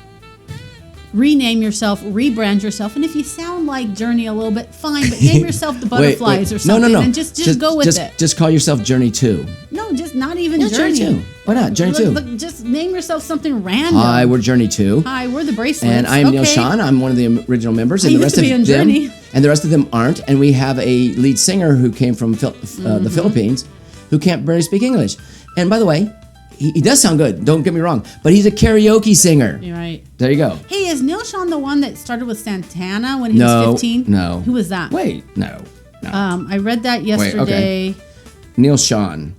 S4: rename yourself, rebrand yourself, and if you sound like Journey a little bit, fine, but name yourself the Butterflies or something,
S3: No.
S4: and just go with it.
S3: Just call yourself Journey 2.
S4: No, just not even
S3: Yeah,
S4: Journey.
S3: Journey 2. Why not? Journey 2.
S4: Look, just name yourself something random.
S3: Hi, we're Journey 2.
S4: Hi, we're the Bracelets.
S3: And I'm Neil
S4: Okay.
S3: Sean. I'm one of the original members,
S4: I
S3: and the
S4: used
S3: rest
S4: to
S3: of
S4: be in
S3: them,
S4: Journey.
S3: and the rest of them aren't. And we have a lead singer who came from the
S4: Mm-hmm.
S3: Philippines, who can't barely speak English. And by the way, he does sound good. Don't get me wrong, but he's a karaoke singer.
S4: You're right.
S3: There you go.
S4: Hey, is Neil Sean the one that started with Santana when he was 15?
S3: No.
S4: Who was that?
S3: Wait, no.
S4: I read that yesterday.
S3: Neil Sean.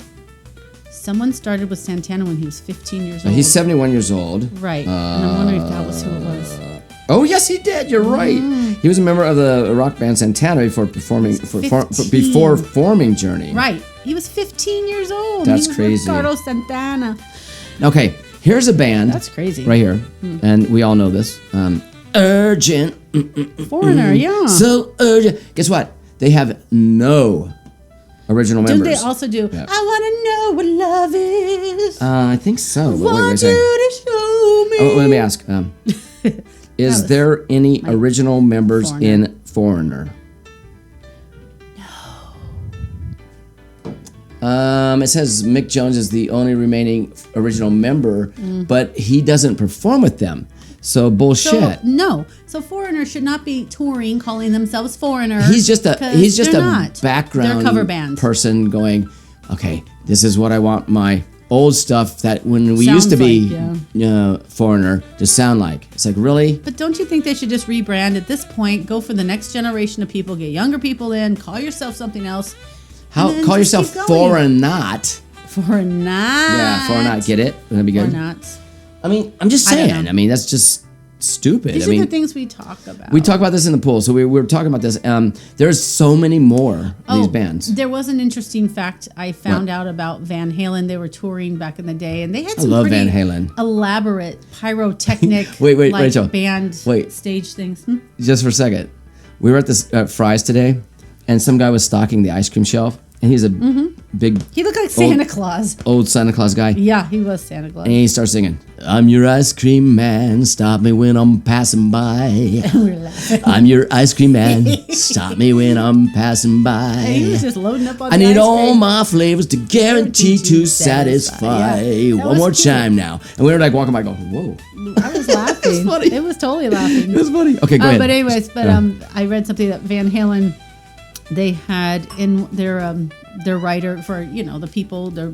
S4: Someone started with Santana when he was 15 years old.
S3: He's 71 years old.
S4: Right. and I'm wondering if that was who it was.
S3: Oh yes, he did. You're right. He was a member of the rock band Santana before performing before forming Journey.
S4: Right. He was 15 years old.
S3: That's
S4: he was
S3: crazy.
S4: Ricardo Santana.
S3: Okay, here's a band.
S4: That's crazy.
S3: Right here, and we all know this. Urgent.
S4: Foreigner, yeah.
S3: So urgent. Guess what? They have no original
S4: Didn't
S3: members.
S4: they also do,
S3: Yeah.
S4: I want to know what love is.
S3: I think so. But wait,
S4: want
S3: wait a
S4: you
S3: second.
S4: to show me.
S3: Oh, let me ask. Is
S4: was
S3: there any original members
S4: Foreigner.
S3: in Foreigner? No. It says Mick Jones is the only remaining original member, but he doesn't perform with them. So bullshit.
S4: So Foreigner should not be touring, calling themselves Foreigner.
S3: He's just a
S4: 'cause they're not.
S3: background
S4: They're cover bands.
S3: person going, okay, this is what I want my old stuff that when we used to
S4: Sounds
S3: be Foreigner to sound like. It's like, really?
S4: But don't you think they should just rebrand at this point? Go for the next generation of people, get younger people in, call yourself something else.
S3: How
S4: and then
S3: call
S4: just
S3: yourself
S4: keep going.
S3: Foreign Not?
S4: Foreign not.
S3: Yeah, Foreign Not. Get it? That'd be good.
S4: Or not.
S3: I mean, I'm just
S4: I don't
S3: saying.
S4: know.
S3: I mean, that's just stupid.
S4: These
S3: I mean,
S4: are the things we talk about.
S3: we talk about this in the pool, so we were talking about this. There's so many more of these bands.
S4: There was an interesting fact I found
S3: What?
S4: out about Van Halen. They were touring back in the day, and they had
S3: I
S4: some
S3: love
S4: pretty
S3: Van Halen.
S4: elaborate pyrotechnic
S3: Wait,
S4: like
S3: Rachel.
S4: band
S3: Wait.
S4: stage things.
S3: Just for a second, we were at this Fry's today, and some guy was stocking the ice cream shelf, and he's a big
S4: He looked like Santa Claus.
S3: old Santa Claus guy.
S4: Yeah, he was Santa Claus.
S3: And he starts singing, I'm your ice cream man, stop me when I'm passing by.
S4: We were laughing.
S3: I'm your ice cream man, stop me when I'm passing
S4: He
S3: by.
S4: was just loading up on
S3: I
S4: the
S3: need
S4: ice
S3: all
S4: cream.
S3: my flavors to guarantee to satisfy.
S4: Yeah. That
S3: One
S4: was
S3: more
S4: cute.
S3: chime now. And we were like walking by going, whoa.
S4: I was laughing.
S3: funny.
S4: It was totally laughing.
S3: It was funny. Okay, go ahead.
S4: But anyways, I read something that Van Halen, they had in their writer for the people their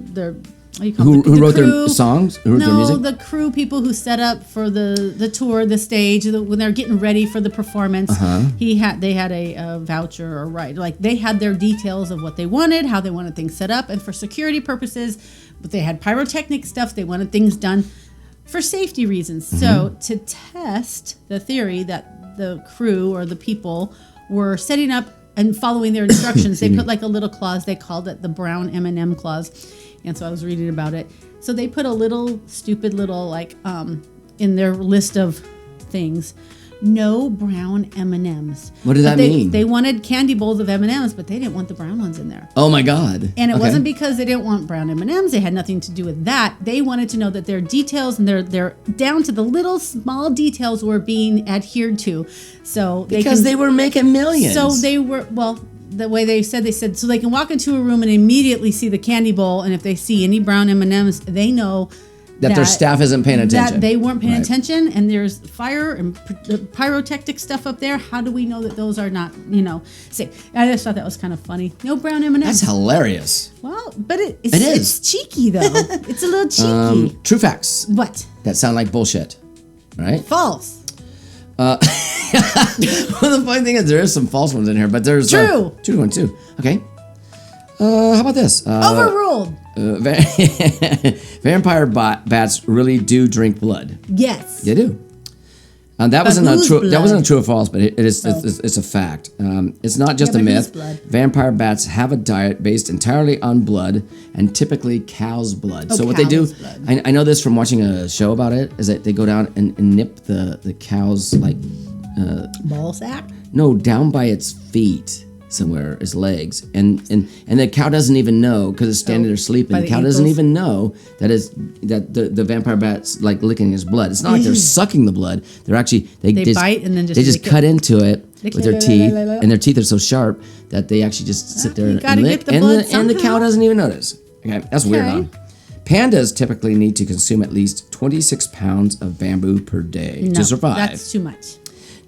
S4: what do you call
S3: Who
S4: it? The
S3: wrote their
S4: crew.
S3: songs? Who wrote their
S4: No,
S3: music?
S4: the crew people who set up for the tour, the stage, when they're getting ready for the performance.
S3: Uh-huh.
S4: They had a voucher or like they had their details of what they wanted, how they wanted things set up, and for security purposes, but they had pyrotechnic stuff. They wanted things done for safety reasons.
S3: Mm-hmm.
S4: So to test the theory that the crew or the people were setting up and following their instructions, they put like a little clause. They called it the brown M&M clause. And so I was reading about it. So they put a little stupid little like in their list of things, no brown M&Ms.
S3: What did that mean?
S4: They wanted candy bowls of M&Ms, but they didn't want the brown ones in there.
S3: Oh my God.
S4: And it
S3: Okay.
S4: wasn't because they didn't want brown M&Ms. They had nothing to do with that. They wanted to know that their details and their down to the little small details were being adhered to. So
S3: Because they were making millions.
S4: So they were the way they said so they can walk into a room and immediately see the candy bowl, and if they see any brown M&Ms, they know
S3: that their staff isn't paying attention.
S4: That they weren't paying
S3: Right.
S4: attention, and there's fire and pyrotechnic stuff up there. How do we know that those are not, safe? I just thought that was kind of funny. No brown M&Ms.
S3: That's hilarious.
S4: Well, but it's
S3: It is.
S4: It's cheeky though. It's a little cheeky.
S3: True facts
S4: What?
S3: that sound like bullshit, right?
S4: False.
S3: Well, the funny thing is there is some false ones in here, but there's
S4: True.
S3: true ones too. Okay. How about this?
S4: Overruled.
S3: Vampire bats really do drink blood.
S4: Yes.
S3: They do. That wasn't a
S4: whose
S3: true. That
S4: blood?
S3: wasn't a true or false, but it is. It's a fact. It's not just
S4: Yeah,
S3: a
S4: but whose
S3: myth.
S4: blood?
S3: Vampire bats have a diet based entirely on blood, and typically cow's blood.
S4: Oh,
S3: So what they do,
S4: cow's blood.
S3: I know this from watching a show about it, is that they go down and nip the cow's
S4: Ball sack.
S3: no down by its feet, somewhere, its legs, and the cow doesn't even know because it's standing there sleeping.
S4: by
S3: The
S4: the
S3: cow doesn't
S4: ankles?
S3: even know that the vampire bat's like licking his blood. It's not like they're sucking the blood. They're actually they
S4: bite and then just
S3: they just
S4: lick it.
S3: cut into it
S4: Lick
S3: with
S4: it,
S3: their
S4: la,
S3: teeth,
S4: la, la, la.
S3: and their teeth are so sharp that they actually just sit there
S4: you
S3: and
S4: gotta
S3: lick,
S4: get the blood
S3: and the cow
S4: somehow.
S3: doesn't even notice. Okay, that's weird, huh?
S4: Okay.
S3: Pandas typically need to consume at least 26 pounds of bamboo per day
S4: No,
S3: to survive.
S4: that's too much.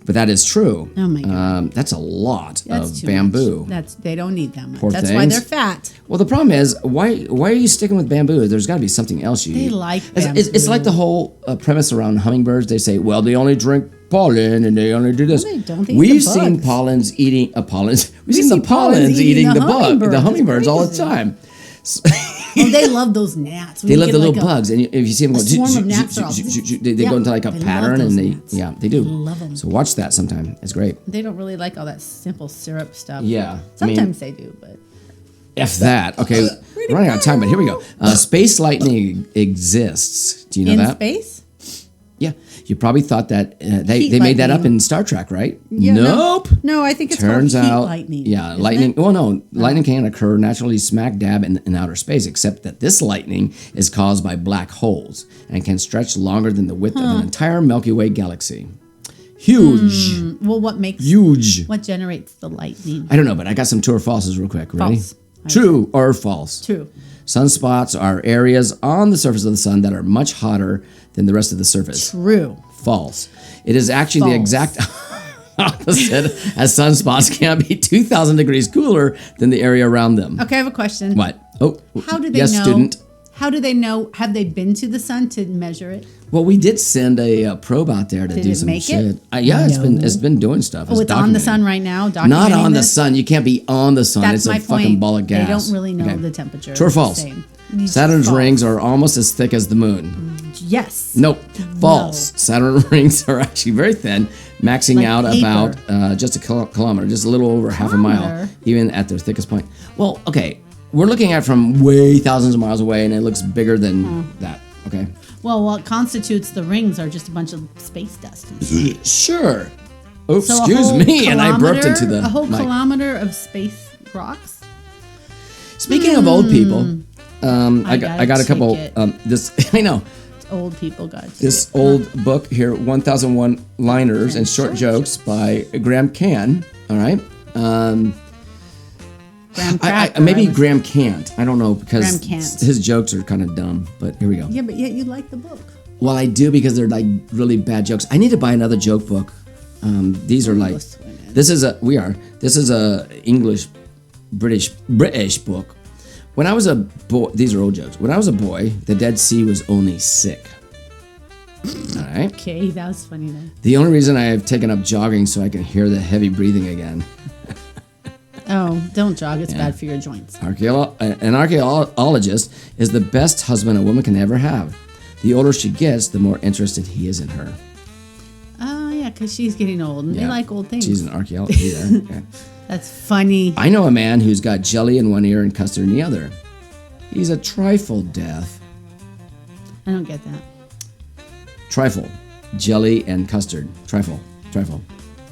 S3: But that is true.
S4: Oh my God.
S3: That's a lot
S4: That's
S3: of
S4: too
S3: bamboo.
S4: much. They don't need that much.
S3: Poor
S4: That's why
S3: things.
S4: they're fat.
S3: Well, the problem is, why are you sticking with bamboo? There's got to be something else you
S4: They
S3: eat.
S4: like
S3: It's like the whole premise around hummingbirds. They say, well, they only drink pollen and they only do this.
S4: No, they don't. They eat
S3: We've
S4: the
S3: seen
S4: bugs.
S3: pollens eating pollens. We've
S4: We
S3: seen the
S4: see pollens
S3: pollens
S4: eating
S3: eating
S4: the
S3: the
S4: hummingbirds. It's
S3: hummingbirds all the
S4: crazy.
S3: time.
S4: Oh, they love those gnats. When
S3: They
S4: you
S3: love
S4: get
S3: the
S4: like
S3: little
S4: a-
S3: bugs, and if you see them go,
S4: swarm of gnats are all-
S3: they
S4: Yeah,
S3: go into like a
S4: they love
S3: pattern,
S4: those
S3: and they
S4: gnats.
S3: they do.
S4: They love 'em.
S3: So watch that sometime. It's great.
S4: They don't really like all that simple syrup stuff.
S3: Yeah, I mean-
S4: Sometimes they do, but
S3: F that. Okay, we're running out of time, but here we go. Space lightning exists. Do you know
S4: in
S3: that?
S4: space?
S3: Yeah, you probably thought that they
S4: Heat
S3: made that up
S4: lightning.
S3: in Star Trek, right?
S4: Yeah,
S3: nope.
S4: No, I think it's
S3: Turns
S4: called heat
S3: out,
S4: lightning.
S3: yeah,
S4: isn't
S3: lightning.
S4: it?
S3: Well, no, lightning can occur naturally smack dab in outer space, except that this lightning is caused by black holes and can stretch longer than the width of an entire Milky Way galaxy. Huge,
S4: Well, what makes
S3: huge.
S4: what generates the lightning?
S3: I don't know, but I got some true or falses real quick. Ready?
S4: False.
S3: True or false?
S4: True.
S3: Sunspots are areas on the surface of the sun that are much hotter than the rest of the surface.
S4: True.
S3: False. It is actually the
S4: False.
S3: exact opposite, as sunspots can be 2,000 degrees cooler than the area around them.
S4: Okay, I have a question.
S3: What? Oh,
S4: How do they
S3: yes,
S4: know?
S3: student.
S4: How do they know? Have they been to the sun to measure it?
S3: Well, we did send a probe out there to
S4: Did
S3: do
S4: it
S3: some
S4: make
S3: shit.
S4: it?
S3: Yeah, it's
S4: No.
S3: been doing stuff.
S4: Oh, it's on the
S3: documenting.
S4: sun right now.
S3: Not
S4: documenting
S3: on the
S4: this?
S3: sun. You can't be on the sun.
S4: That's
S3: it's a
S4: my
S3: fucking
S4: point.
S3: ball of gas.
S4: They don't really know
S3: Okay.
S4: the temperature.
S3: True or
S4: It's the
S3: false?
S4: same. It's
S3: Saturn's
S4: false.
S3: rings are almost as thick as the moon.
S4: Yes.
S3: Nope. False. Saturn rings are actually very thin, maxing
S4: Like
S3: out
S4: paper.
S3: about just a kilometer, just a little over half a mile,
S4: Kilometer?
S3: even at their thickest point. Well, okay, we're looking at it from way thousands of miles away, and it looks bigger than that. Okay.
S4: Well, what constitutes the rings are just a bunch of space dust. And stuff.
S3: Sure. Oops,
S4: So a
S3: excuse
S4: whole
S3: me, and I burped into
S4: kilometer-
S3: the
S4: a whole
S3: mic.
S4: kilometer of space rocks.
S3: Speaking of old people, I
S4: gotta
S3: got a couple.
S4: take it.
S3: This I know.
S4: Old people got to
S3: This
S4: it.
S3: old book here, 1001 Liners and Short Jokes by Graham Can. All right.
S4: Graham
S3: I
S4: Cracker,
S3: maybe
S4: I was-
S3: Graham can't. I don't know because
S4: Graham can't.
S3: his jokes are kind of dumb. But here we go.
S4: Yeah, but yet you like the book.
S3: Well, I do because they're like really bad jokes. I need to buy another joke book. These are like
S4: swimming.
S3: this is a English British book. When I was a boy, these are old jokes. When I was a boy, the Dead Sea was only sick. All right.
S4: Okay, that was funny then.
S3: The only reason I have taken up jogging so I can hear the heavy breathing again.
S4: Oh, don't jog. It's bad for your joints.
S3: An archaeologist is the best husband a woman can ever have. The older she gets, the more interested he is in her.
S4: Oh, yeah, because she's getting old and they
S3: Yeah.
S4: like old things.
S3: She's an archaeologist. Yeah. Okay.
S4: That's funny.
S3: I know a man who's got jelly in one ear and custard in the other. He's a trifle deaf.
S4: I don't get that.
S3: Trifle. Jelly and custard. Trifle. Trifle.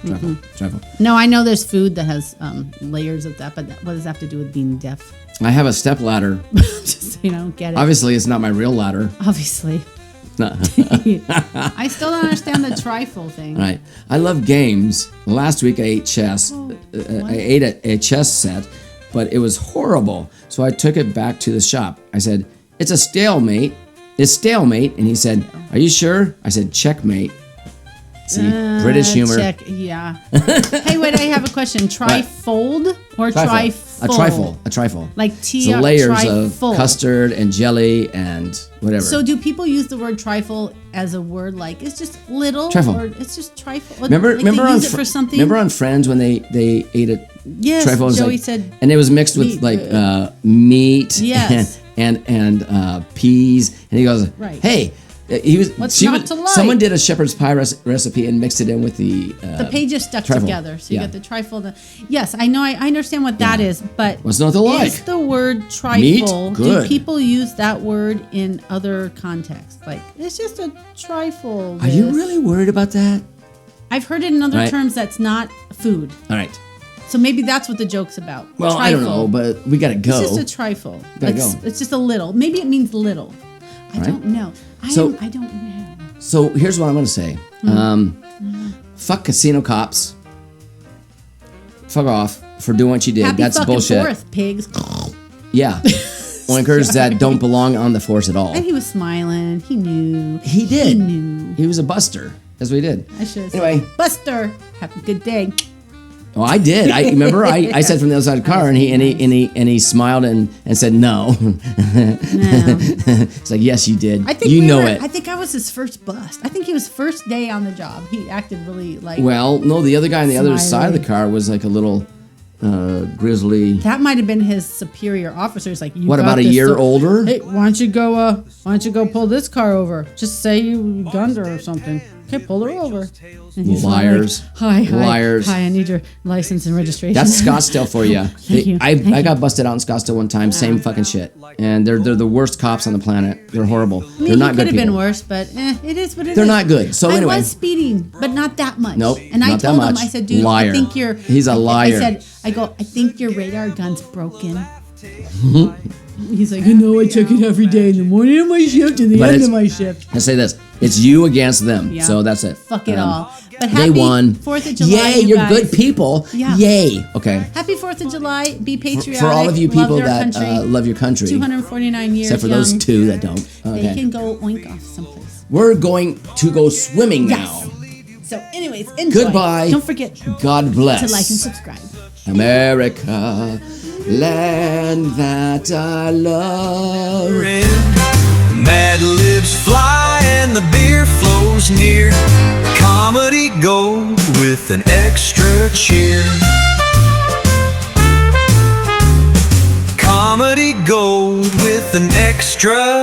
S3: Trifle. Trifle.
S4: No, I know there's food that has layers of that, but what does that have to do with being deaf?
S3: I have a step ladder.
S4: Just, I don't get it.
S3: Obviously, it's not my real ladder.
S4: Obviously.
S3: No.
S4: I still don't understand the trifle thing.
S3: Right. I love games. Last week I ate chess.
S4: Oh,
S3: I ate a chess set, but it was horrible. So I took it back to the shop. I said, "It's a stalemate. It's stalemate." And he said, "Are you sure?" I said, "Checkmate." See, British humor.
S4: Check, yeah. Hey, wait, I have a question. Trifold or trifle?
S3: A trifle. A trifle.
S4: Like
S3: So layers
S4: trifle.
S3: of custard and jelly and whatever.
S4: So do people use the word trifle as a word like it's just little?
S3: Trifle.
S4: Or it's just trifle?
S3: remember
S4: like they
S3: on
S4: use it for something?
S3: remember on Friends when they ate it.
S4: Yes,
S3: Trifle was
S4: Joey
S3: like,
S4: said
S3: and it was mixed with
S4: meat.
S3: like meat
S4: Yes.
S3: and peas, and he goes,
S4: Right.
S3: "Hey, he was."
S4: What's
S3: she
S4: not
S3: was-
S4: to like?
S3: Someone did a shepherd's pie recipe and mixed it in with the.
S4: the pages stuck
S3: trifle.
S4: together. So you
S3: Yeah.
S4: got the trifle. Yes, I know. I understand what that is, but
S3: What's not to like?
S4: is the word trifle?
S3: Good.
S4: Do people use that word in other contexts? Like it's just a trifle.
S3: Are you
S4: this.
S3: really worried about that?
S4: I've heard it in other
S3: Right.
S4: terms that's not food.
S3: All right.
S4: So maybe that's what the joke's about.
S3: Well, I don't know, but we gotta go.
S4: It's just a trifle.
S3: Gotta
S4: It's,
S3: go.
S4: it's just a little. Maybe it means little. I
S3: Right.
S4: don't know. I don't know.
S3: So here's what I'm gonna say. Fuck casino cops. Fuck off for doing what you did.
S4: Happy
S3: That's
S4: fucking
S3: bullshit.
S4: 4th, pigs.
S3: Yeah. Oinkers that don't belong on the force at all.
S4: And he was smiling. He knew.
S3: He did.
S4: He knew.
S3: He was a buster. That's what he did.
S4: I should have
S3: Anyway.
S4: said, Buster, have a good day.
S3: Oh, I did. I remember. I said from the other side of the car, and he smiled and said no.
S4: No.
S3: It's like, yes, you did.
S4: I think
S3: you
S4: we
S3: know
S4: were-
S3: it.
S4: I think I was his first bust. I think he was first day on the job. He acted really like
S3: Well, no, the other guy on the other side of the
S4: Smiley.
S3: car was like a little grizzly.
S4: that might have been his superior officers. Like, you
S3: What,
S4: got
S3: about a
S4: this,
S3: year
S4: so-
S3: older?
S4: Hey, why don't you go pull this car over? Just say you gunned her or something. Okay, pull her over. And he's all
S3: Liars.
S4: Like, hi,
S3: Liars.
S4: Hi, I need your license and registration.
S3: That's Scottsdale for you.
S4: Thank you.
S3: I
S4: Thank
S3: got busted out in Scottsdale one time. Same fucking shit. And they're the worst cops on the planet. They're horrible.
S4: I mean,
S3: They're not
S4: he
S3: good
S4: could have been
S3: people.
S4: worse, but it is what it is.
S3: They're not good. So anyway.
S4: I was speeding, but not that much.
S3: Nope,
S4: And I
S3: not that
S4: told him,
S3: much.
S4: I said, dude,
S3: Liar.
S4: I think you're.
S3: He's a liar.
S4: I think your radar gun's broken. He's like, no, I check it every day in the morning of my shift and the
S3: But
S4: end
S3: it's-
S4: of my shift.
S3: I say this. It's you against them.
S4: Yeah.
S3: So that's it.
S4: Fuck it all. But
S3: They
S4: happy
S3: won.
S4: 4th of July,
S3: Yay,
S4: you
S3: you're
S4: guys.
S3: good people.
S4: Yeah.
S3: Yay. Okay.
S4: Happy 4th of July. Be patriotic.
S3: For all of you
S4: love
S3: people
S4: their
S3: that
S4: country.
S3: love your country,
S4: 249 years
S3: except for
S4: young.
S3: those two that don't.
S4: They
S3: Okay.
S4: can go oink off someplace.
S3: We're going to go swimming now.
S4: So, anyways, enjoy.
S3: Goodbye.
S4: Don't forget
S3: God bless.
S4: to like and subscribe.
S3: America, land that I love.
S2: Mad Libs fly and the beer flows near. Comedy gold with an extra cheer. Comedy gold with an extra